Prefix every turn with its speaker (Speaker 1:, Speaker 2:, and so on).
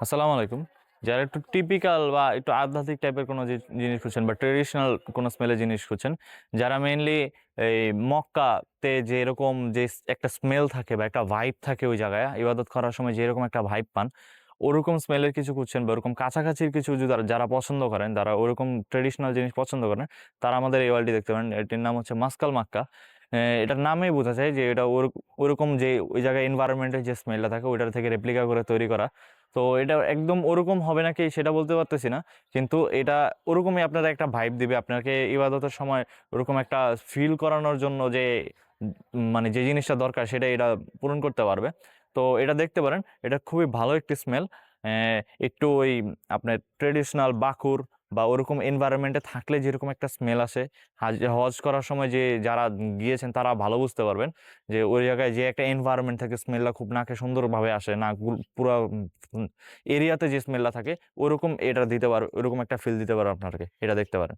Speaker 1: আসসালামু আলাইকুম। যারা একটু টিপিক্যাল বা একটু আধ্যাত্মিক টাইপের কোনো জিনিস খুঁজছেন বা ট্র্যাডিশনাল কোনো স্মেলের জিনিস খুঁজছেন, যারা মেইনলি এই মক্কাতে যেরকম একটা স্মেল থাকে বা একটা ভাইব থাকে ওই জায়গায় ইবাদত করার সময় যেরকম একটা ভাইব পান, ওরকম স্মেলের কিছু খুঁজছেন বা ওরকম কাছাকাছির কিছু যদি যারা পছন্দ করেন, যারা ওরকম ট্র্যাডিশনাল জিনিস পছন্দ করেন, তারা আমাদের এই ওয়ালটি দেখতে পারেন। এটির নাম হচ্ছে মাসকাল মাক্কা। এটার নামেই বোঝা যায় যে এটা ওরকম যে ওই জায়গায় এনভায়রনমেন্টের যে স্মেলটা থাকে ওইটার থেকে রেপ্লিকা করে তৈরি করা। তো এটা একদম ওরকম হবে নাকি সেটা বলতে পারতেছি না। কিন্তু এটা ওরকমই আপনারা একটা ভাইব দিবে। আপনাকে ইবাদতের সময় ওরকম একটা ফিল করানোর জন্য যে মানে যে জিনিসটা দরকার সেটা এটা পূরণ করতে পারবে। তো এটা দেখতে পারেন। এটা খুবই ভালো একটি স্মেল। একটু ওই আপনার ট্রেডিশনাল বাকুর বা ওরকম এনভায়রনমেন্টে থাকলে যেরকম একটা স্মেল আসে, হজ করার সময় যে যারা গিয়েছেন তারা ভালো বুঝতে পারবেন যে ওই জায়গায় যে একটা এনভায়রনমেন্ট থাকে স্মেলটা খুব নাকে সুন্দরভাবে আসে, নাক পুরা এরিয়াতে যে স্মেলটা থাকে ওরকম এটা দিতে পারো, ওরকম একটা ফিল দিতে পারো আপনাকে। এটা দেখতে পারেন।